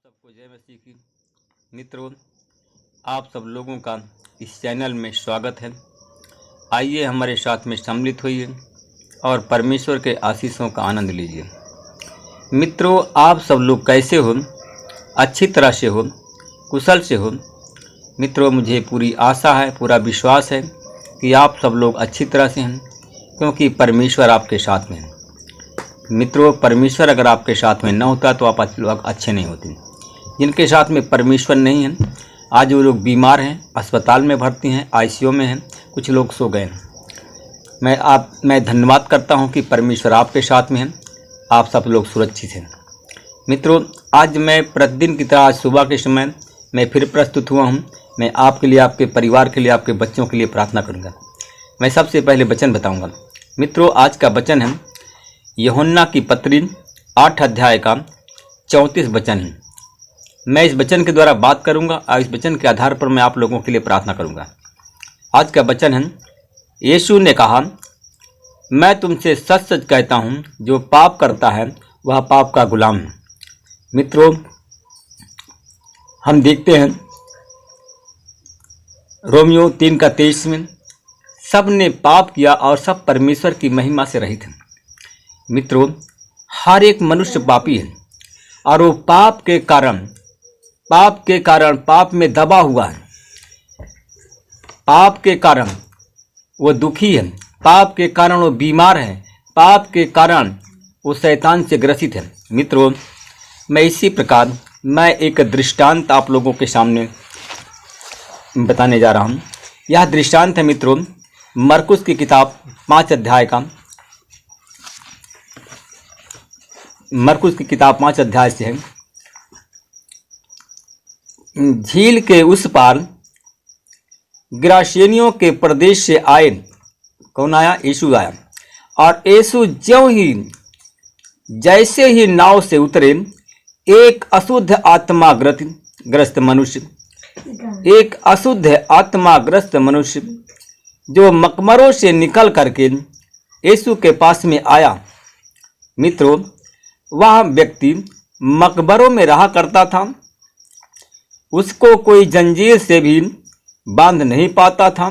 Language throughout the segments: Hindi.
सबको जय मसीह की। मित्रों, आप सब लोगों का इस चैनल में स्वागत है। आइए हमारे साथ में सम्मिलित होइए और परमेश्वर के आशीषों का आनंद लीजिए। मित्रों, आप सब लोग कैसे हो? अच्छी तरह से हो, कुशल से हो? मित्रों, मुझे पूरी आशा है, पूरा विश्वास है कि आप सब लोग अच्छी तरह से हैं, क्योंकि परमेश्वर आपके साथ में है। मित्रों, परमेश्वर अगर आपके साथ में न होता तो आप लोग अच्छे नहीं होते। जिनके साथ में परमेश्वर नहीं है, आज वो लोग बीमार हैं, अस्पताल में भर्ती हैं, आईसीयू में हैं, कुछ लोग सो गए हैं। मैं धन्यवाद करता हूं कि परमेश्वर आपके साथ में है, आप सब लोग सुरक्षित हैं। मित्रों, आज मैं प्रतिदिन की तरह आज सुबह के समय मैं फिर प्रस्तुत हुआ हूं। मैं आपके लिए, आपके परिवार के लिए, आपके बच्चों के लिए प्रार्थना करूंगा। मैं सबसे पहले वचन बताऊंगा। मित्रों, आज का वचन है यूहन्ना की पत्री 8 अध्याय का 34 वचन है। मैं इस वचन के द्वारा बात करूंगा और इस वचन के आधार पर मैं आप लोगों के लिए प्रार्थना करूंगा। आज का वचन है, यीशु ने कहा, मैं तुमसे सच सच कहता हूं, जो पाप करता है वह पाप का गुलाम है। मित्रों, हम देखते हैं रोमियो 3:23 में, सब ने पाप किया और सब परमेश्वर की महिमा से रहित हैं। मित्रों, हर एक मनुष्य पापी है और वो पाप के कारण पाप में दबा हुआ है। पाप के कारण वो दुखी है, पाप के कारण वो बीमार है, पाप के कारण वो शैतान से ग्रसित है। मित्रों, मैं इसी प्रकार मैं एक दृष्टांत आप लोगों के सामने बताने जा रहा हूँ। यह दृष्टांत है मित्रों मरकुस की किताब 5 अध्याय का। मरकुस की किताब 5 अध्याय से है। झील के उस पार गिरासेनियों के प्रदेश से आए। कौन आया? यीशु आया। और यीशु जैसे ही नाव से उतरे, एक अशुद्ध आत्माग्रस्त मनुष्य जो मकबरों से निकल करके यीशु के पास में आया। मित्रों, वह व्यक्ति मकबरों में रहा करता था। उसको कोई जंजीर से भी बांध नहीं पाता था,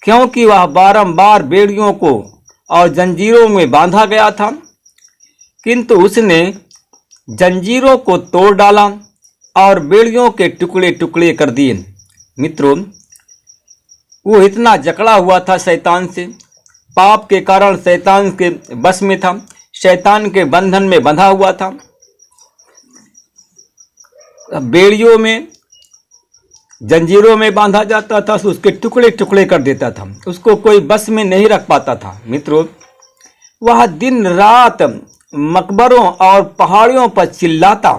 क्योंकि वह बारंबार बेड़ियों को और जंजीरों में बांधा गया था। किंतु उसने जंजीरों को तोड़ डाला और बेड़ियों के टुकड़े टुकड़े कर दिए। मित्रों, वो इतना जकड़ा हुआ था शैतान से, पाप के कारण शैतान के बस में था, शैतान के बंधन में बंधा हुआ था। बेड़ियों में, जंजीरों में बांधा जाता था, उसके टुकड़े टुकड़े कर देता था, उसको कोई बस में नहीं रख पाता था। मित्रों, वह दिन रात मकबरों और पहाड़ियों पर चिल्लाता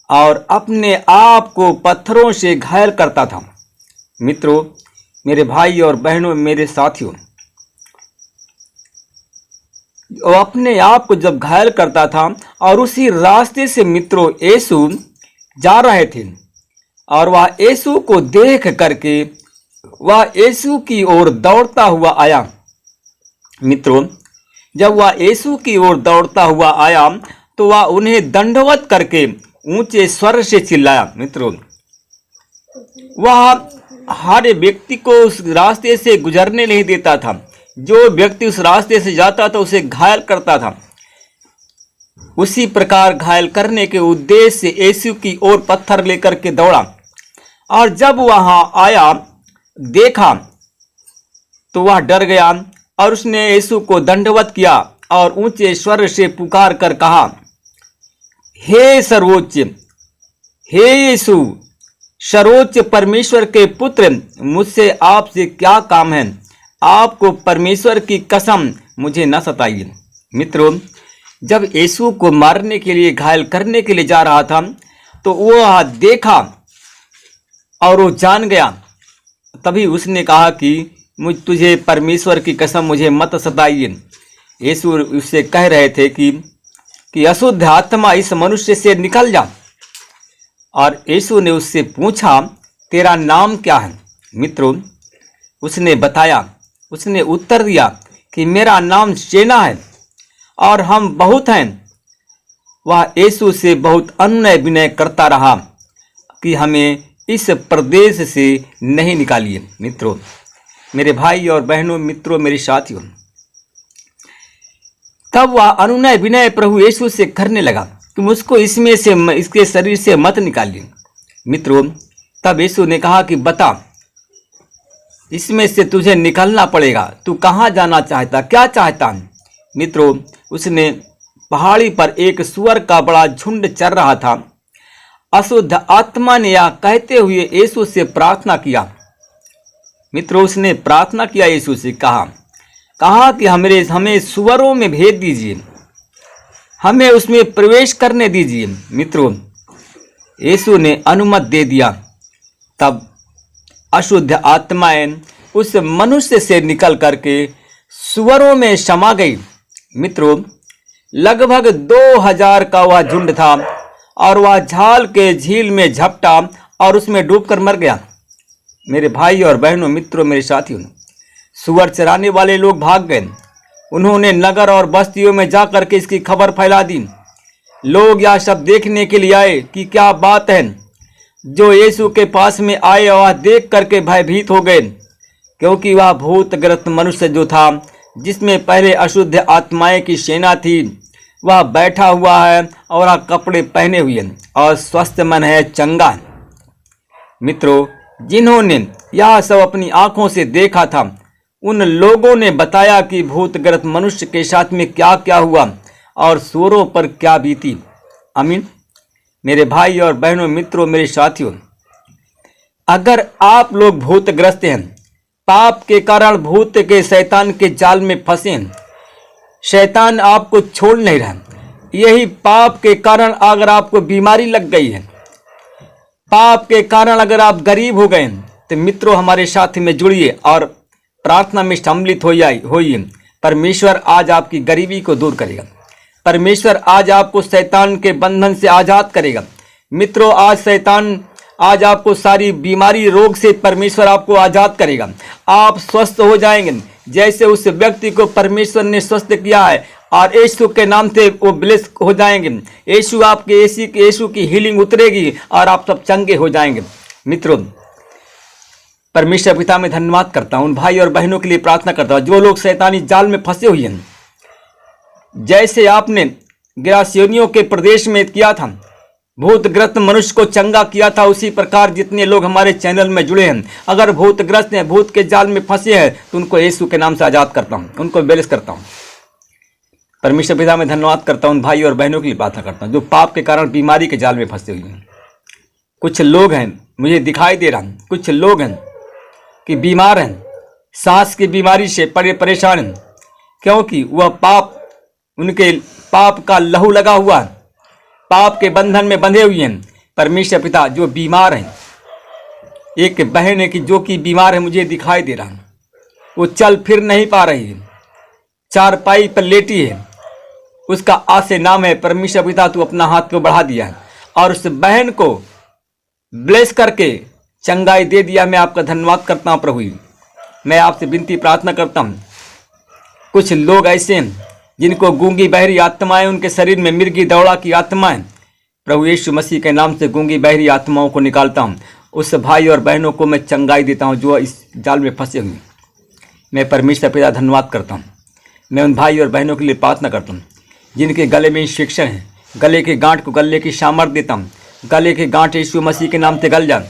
और अपने आप को पत्थरों से घायल करता था। मित्रों, मेरे भाई और बहनों, मेरे साथियों, वो अपने आप को जब घायल करता था और उसी रास्ते से मित्रों यीशु जा रहे थे और वह यीशु को देख करके वह यीशु की ओर दौड़ता हुआ आया। मित्रों, जब वह यीशु की ओर दौड़ता हुआ आया तो वह उन्हें दंडवत करके ऊंचे स्वर से चिल्लाया। मित्रों, वह हर व्यक्ति को उस रास्ते से गुजरने नहीं देता था। जो व्यक्ति उस रास्ते से जाता था उसे घायल करता था। उसी प्रकार घायल करने के उद्देश्य से यीशु की ओर पत्थर लेकर के दौड़ा और जब वहां आया, देखा तो वह डर गया और उसने यीशु को दंडवत किया और ऊंचे स्वर से पुकार कर कहा, हे सर्वोच्च, हे यीशु, सर्वोच्च परमेश्वर के पुत्र, मुझसे आपसे क्या काम है? आपको परमेश्वर की कसम मुझे न सताइए। मित्रों, जब यीशु को मारने के लिए, घायल करने के लिए जा रहा था तो वह देखा और वो जान गया। तभी उसने कहा कि तुझे परमेश्वर की कसम मुझे मत सताइए। यीशु उससे कह रहे थे कि अशुद्ध आत्मा इस मनुष्य से निकल जा। और यीशु ने उससे पूछा, तेरा नाम क्या है? मित्रों, उसने बताया, उसने उत्तर दिया कि मेरा नाम सेना है और हम बहुत हैं। वह यीशु से बहुत अनुनय विनय करता रहा कि हमें इस प्रदेश से नहीं निकालिए। मित्रों, मेरे भाई और बहनों, मित्रों, मेरे साथियों, तब वह अनुनय विनय प्रभु यीशु से करने लगा कि मुझको इसमें से, इसके शरीर से मत निकालिए। मित्रों, तब यीशु ने कहा कि बता, इसमें से तुझे निकलना पड़ेगा, तू कहाँ जाना चाहता, क्या चाहता। मित्रों, उसने पहाड़ी पर एक सुअर का बड़ा झुंड चर रहा था। अशुद्ध आत्मा ने यह कहते हुए यीशु से प्रार्थना किया। मित्रों, उसने प्रार्थना किया, यीशु से कहा कि हमें सुअरों में भेज दीजिए, हमें उसमें प्रवेश करने दीजिए। मित्रों, यीशु ने अनुमति दे दिया। तब अशुद्ध आत्माएं उस मनुष्य से निकल करके सुअरों में समा गई। मित्रों, लगभग 2000 का वह झुंड था और वह झाल के झील में झपटा और उसमें डूबकर मर गया। मेरे भाई और बहनों, मित्रों, मेरे साथियों, सुअर चराने वाले लोग भाग गए। उन्होंने नगर और बस्तियों में जाकर के इसकी खबर फैला दी। लोग यह सब देखने के लिए आए कि क्या बात है। जो यीशु के पास में आए वह देख करके भयभीत हो गए, क्योंकि वह भूतग्रस्त मनुष्य जो था, जिसमें पहले अशुद्ध आत्माएं की सेना थी, वह बैठा हुआ है और कपड़े पहने हुए और स्वस्थ मन है, चंगा है। मित्रों, जिन्होंने यह सब अपनी आंखों से देखा था, उन लोगों ने बताया कि भूतग्रस्त मनुष्य के साथ में क्या क्या हुआ और सूरों पर क्या बीती। आमीन। मेरे भाई और बहनों, मित्रों, मेरे साथियों, अगर आप लोग भूतग्रस्त हैं, पाप के कारण भूत के शैतान के जाल में फंसे हैं, शैतान आपको छोड़ नहीं रहा, यही पाप के कारण अगर आपको बीमारी लग गई है, पाप के कारण अगर आप गरीब हो गए, तो मित्रों हमारे साथ में जुड़िए और प्रार्थना में सम्मिलित होइए। परमेश्वर आज आपकी गरीबी को दूर करेगा। परमेश्वर आज आपको शैतान के बंधन से आजाद करेगा। मित्रों, आज आपको सारी बीमारी, रोग से परमेश्वर आपको आजाद करेगा। आप स्वस्थ हो जाएंगे, जैसे उस व्यक्ति को परमेश्वर ने स्वस्थ किया है और यीशु के नाम से वो ब्लेस हो जाएंगे। यीशु की हीलिंग उतरेगी और आप सब चंगे हो जाएंगे। मित्रों, परमेश्वर पिता में धन्यवाद करता हूँ। उन भाई और बहनों के लिए प्रार्थना करता हूँ जो लोग शैतानी जाल में फंसे हुए हैं, जैसे आपने गिरासियोनियों के प्रदेश में किया था, भूतग्रस्त मनुष्य को चंगा किया था, उसी प्रकार जितने लोग हमारे चैनल में जुड़े हैं, अगर भूतग्रस्त हैं, भूत के जाल में फंसे हैं, तो उनको यीशु के नाम से आजाद करता हूँ, उनको ब्लेस करता हूँ। परमेश्वर पिता में धन्यवाद करता हूँ। उन भाई और बहनों के लिए प्रार्थना करता हूँ जो पाप के कारण बीमारी के जाल में फंसे हुए हैं। कुछ लोग हैं, मुझे दिखाई दे रहा, कुछ लोग हैं कि बीमार हैं, सांस की बीमारी से परेशान हैं, क्योंकि वह उनके पाप का लहू लगा हुआ है, पाप के बंधन में बंधे हुए हैं। परमेश्वर पिता, जो बीमार हैं, एक बहन है कि जो कि बीमार है, मुझे दिखाई दे रहा, वो चल फिर नहीं पा रही है, चारपाई पर लेटी है, उसका आसे नाम है। परमेश्वर पिता, तू अपना हाथ को बढ़ा दिया और उस बहन को ब्लेस करके चंगाई दे दिया। मैं आपका धन्यवाद करता हूँ प्रभु। मैं आपसे विनती प्रार्थना करता हूँ, कुछ लोग ऐसे हैं जिनको गूंगी बहरी आत्माएं, उनके शरीर में मिर्गी दौड़ा की आत्माएं, प्रभु यीशु मसीह के नाम से गूंगी बहरी आत्माओं को निकालता हूँ। उस भाई और बहनों को मैं चंगाई देता हूँ जो इस जाल में फंसे हुए। मैं परमेश्वर पिता धन्यवाद करता हूँ। मैं उन भाई और बहनों के लिए प्रार्थना करता हूँ जिनके गले में इन्फेक्शन है, गले के गांठ को गले की सामर्थ देता हूँ। गले के गांठ यीशु मसीह के नाम से गल जाए।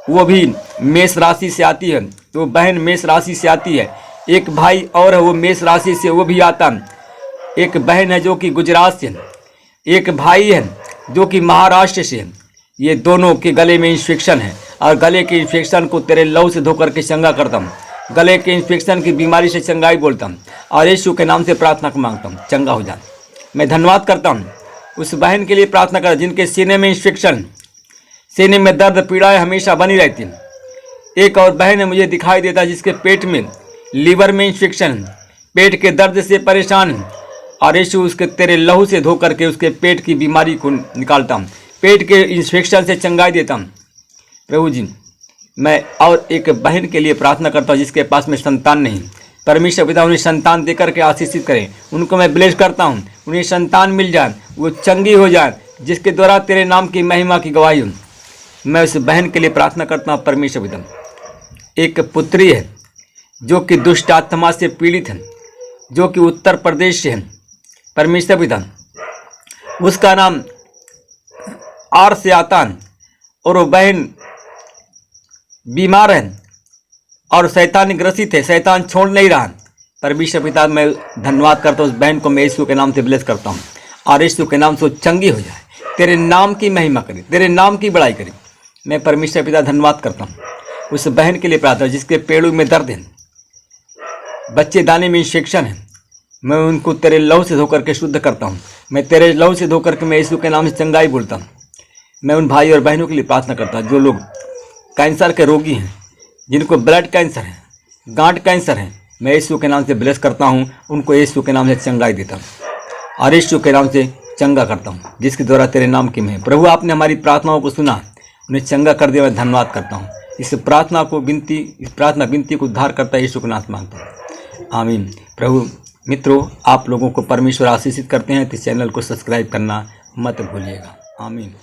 वो भी मेष राशि से आती है, तो बहन मेष राशि से आती है। एक भाई और है, वो मेष राशि से वो भी आता है। एक बहन है जो कि गुजरात से है, एक भाई है जो कि महाराष्ट्र से है। ये दोनों के गले में इन्फेक्शन है और गले के इन्फेक्शन को तेरे लहू से धोकर के चंगा करता हूँ। गले के इन्फेक्शन की बीमारी से चंगाई बोलता हूँ और यीशु के नाम से प्रार्थना को मांगता हूँ, चंगा हो जाए। मैं धन्यवाद करता हूँ उस बहन के लिए प्रार्थना कर जिनके सीने में इन्फेक्शन, सीने में दर्द पीड़ाएं हमेशा बनी रहती हैं। एक और बहन है, मुझे दिखाई देता है, जिसके पेट में, लीवर में इन्फेक्शन, पेट के दर्द से परेशान है और यीशु उसके तेरे लहू से धो करके उसके पेट की बीमारी को निकालता हूँ, पेट के इन्फेक्शन से चंगाई देता हूँ प्रभु जी। मैं और एक बहन के लिए प्रार्थना करता हूँ जिसके पास में संतान नहीं, परमेश्वर पिता उन्हें संतान देकर के आशीषित करें। उनको मैं ब्लेस करता हूँ, उन्हें संतान मिल जाए, वो चंगी हो जाए, जिसके द्वारा तेरे नाम की महिमा की गवाही हो। मैं उस बहन के लिए प्रार्थना करता हूँ परमेश्वर पिता। एक पुत्री है जो कि दुष्ट आत्मा से पीड़ित है, जो कि उत्तर प्रदेश से है परमेश्वर पिता। उसका नाम आर से आता है और वो बहन बीमार है और शैतान ग्रसित है, शैतान छोड़ नहीं रहा। परमेश्वर पिता मैं धन्यवाद करता हूँ उस बहन को, मैं यीशु के नाम से ब्लेस करता हूँ और यीशु के नाम से वो चंगी हो जाए, तेरे नाम की महिमा करे, तेरे नाम की बड़ाई करे। मैं परमेश्वर पिता धन्यवाद करता हूँ उस बहन के लिए प्रार्थना जिसके पेड़ों में दर्द है, बच्चे दाने में इन्फेक्शन है, मैं उनको तेरे लहू से धोकर के शुद्ध करता हूँ। मैं तेरे लहू से धोकर के मैं यीशु के नाम से चंगाई बोलता हूँ। मैं उन भाई और बहनों के लिए प्रार्थना करता हूँ जो लोग कैंसर के रोगी हैं, जिनको ब्लड कैंसर है, गांठ कैंसर है, मैं यीशु के नाम से ब्लेस करता हूँ, उनको यीशु के नाम से चंगाई देता हूँ और यीशु के नाम से चंगा करता हूँ, जिसके द्वारा तेरे नाम की मैं। प्रभु आपने हमारी प्रार्थनाओं को सुना, उन्हें चंगा कर दिया, मैं धन्यवाद करता हूँ। इस प्रार्थना विनती को उद्धार करता है यीशु के नाम मांगता हूँ, आमीन। प्रभु मित्रों, आप लोगों को परमेश्वर आशीषित करते हैं, तो इस चैनल को सब्सक्राइब करना मत भूलिएगा, आमीन।